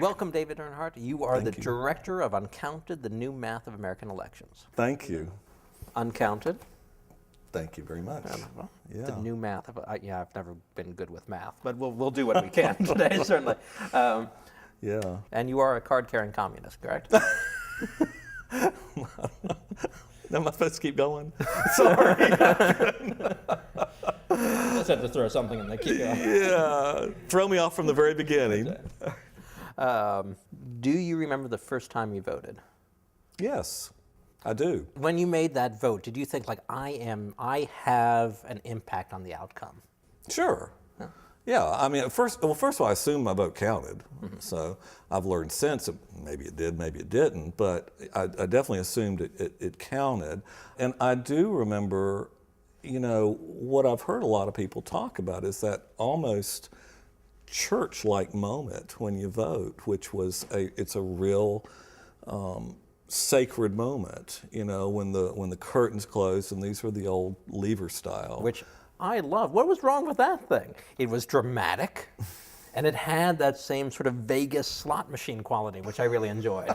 Welcome, David Earnhardt. You are the director of UNCOUNTED, the new math of American elections. Thank you. UNCOUNTED. Thank you very much. Well, Yeah. The new math of, yeah, I've never been good with math, but we'll do what we can today, certainly. Yeah. And you are a card-carrying communist, correct? Am I supposed to keep going? Sorry. Just had to throw something in there. Keep going. Yeah. Throw me off from the very beginning. Do you remember the first time you voted? Yes, I do. When you made that vote, did you think, like, I have an impact on the outcome? Sure. Yeah, I mean, first of all, I assumed my vote counted. Mm-hmm. So I've learned since, maybe it did, maybe it didn't, but I definitely assumed it counted. And I do remember, you know, what I've heard a lot of people talk about is that almost church-like moment when you vote, which was it's a real sacred moment, you know, when the curtains closed, and these were the old lever style. Which I love. What was wrong with that thing? It was dramatic, and it had that same sort of Vegas slot machine quality, which I really enjoyed.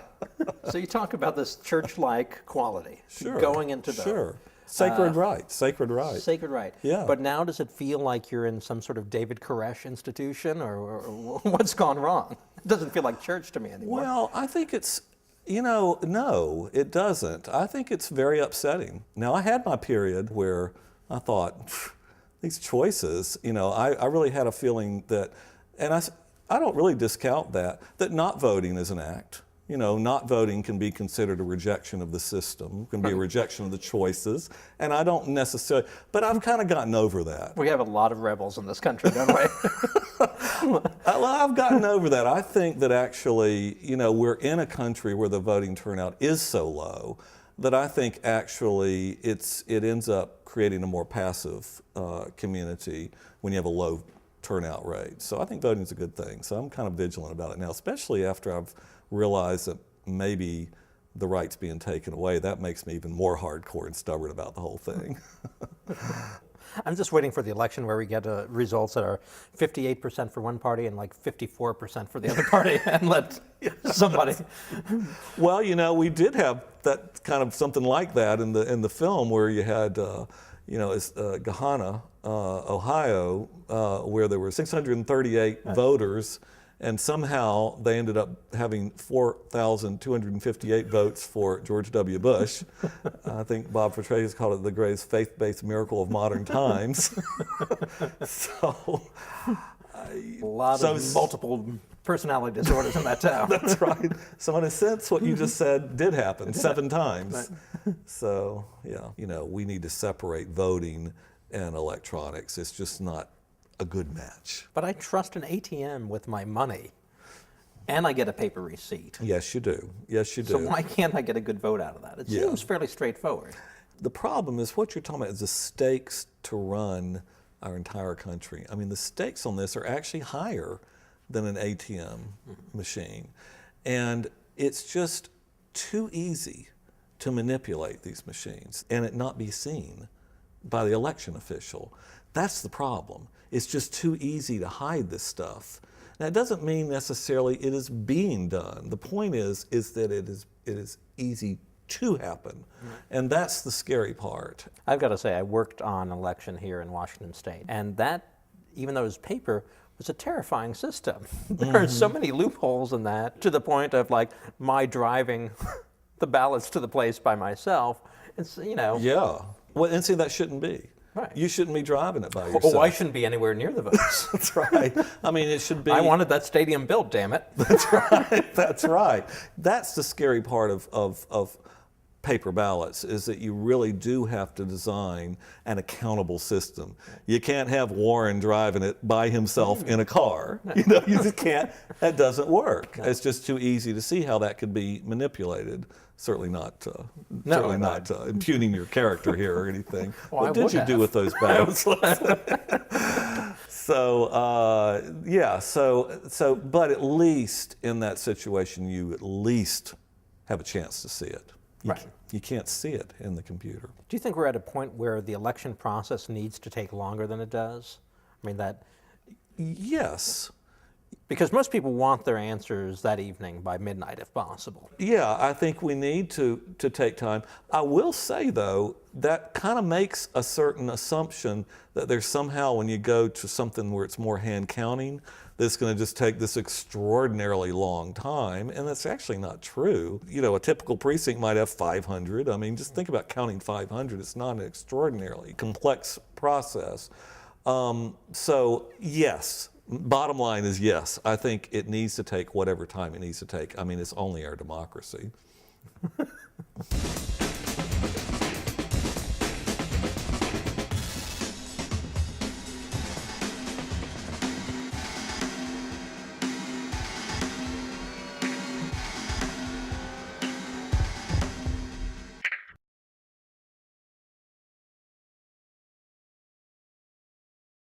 So you talk about this church-like quality going into the... Sure. Sacred right. Sacred right. Sacred right. Yeah. But now does it feel like you're in some sort of David Koresh institution, or what's gone wrong? It doesn't feel like church to me anymore. Well, I think it's, you know, no, it doesn't. I think it's very upsetting. Now, I had my period where I thought, these choices, you know, I really had a feeling that, and I don't really discount that not voting is an act. You know, not voting can be considered a rejection of the system, can be a rejection of the choices, and I don't necessarily, but I've kind of gotten over that. We have a lot of rebels in this country, don't we? Well, I've gotten over that. I think that actually, you know, we're in a country where the voting turnout is so low that I think actually it ends up creating a more passive community when you have a low turnout rate. So I think voting is a good thing. So I'm kind of vigilant about it now, especially after I've realized that maybe the right's being taken away. That makes me even more hardcore and stubborn about the whole thing. I'm just waiting for the election where we get results that are 58% for one party and like 54% for the other party, and let somebody. Well, you know, we did have that kind of something like that in the film where you had, you know, Gahanna, Ohio, where there were 638 voters. And somehow they ended up having 4,258 votes for George W. Bush. I think Bob Petraeus called it the greatest faith-based miracle of modern times. So, a lot of multiple personality disorders in that town. That's right. So in a sense, what you just said did happen 7 times. Right. So, yeah, you know, we need to separate voting and electronics. It's just not a good match. But I trust an ATM with my money, and I get a paper receipt. Yes, you do. Yes, you do. So why can't I get a good vote out of that? It seems fairly straightforward. The problem is what you're talking about is the stakes to run our entire country. I mean, the stakes on this are actually higher than an ATM machine. And it's just too easy to manipulate these machines and it not be seen by the election official. That's the problem. It's just too easy to hide this stuff. Now, it doesn't mean necessarily it is being done. The point is that it is easy to happen, and that's the scary part. I've got to say, I worked on an election here in Washington State, and that, even though it was paper, was a terrifying system. There are so many loopholes in that, to the point of like my driving the ballots to the place by myself. It's, you know. Yeah. Well, and see, that shouldn't be. Right. You shouldn't be driving it by yourself. Oh, I shouldn't be anywhere near the votes. That's right. I mean, it should be. I wanted that stadium built, damn it. That's right. That's right. That's the scary part of paper ballots, is that you really do have to design an accountable system. You can't have Warren driving it by himself in a car. You know, you just can't. That doesn't work. No. It's just too easy to see how that could be manipulated. Certainly not, impugning your character here or anything. Well, what did you do with those ballots? So, yeah, but at least in that situation, you at least have a chance to see it. You can't see it in the computer. Do you think we're at a point where the election process needs to take longer than it does? I mean, that... Yes. Because most people want their answers that evening by midnight if possible. Yeah, I think we need to take time. I will say, though, that kind of makes a certain assumption that there's somehow, when you go to something where it's more hand counting, that's going to just take this extraordinarily long time, and that's actually not true. You know, a typical precinct might have 500. I mean, just think about counting 500. It's not an extraordinarily complex process. So, yes. Bottom line is yes, I think it needs to take whatever time it needs to take. I mean, it's only our democracy.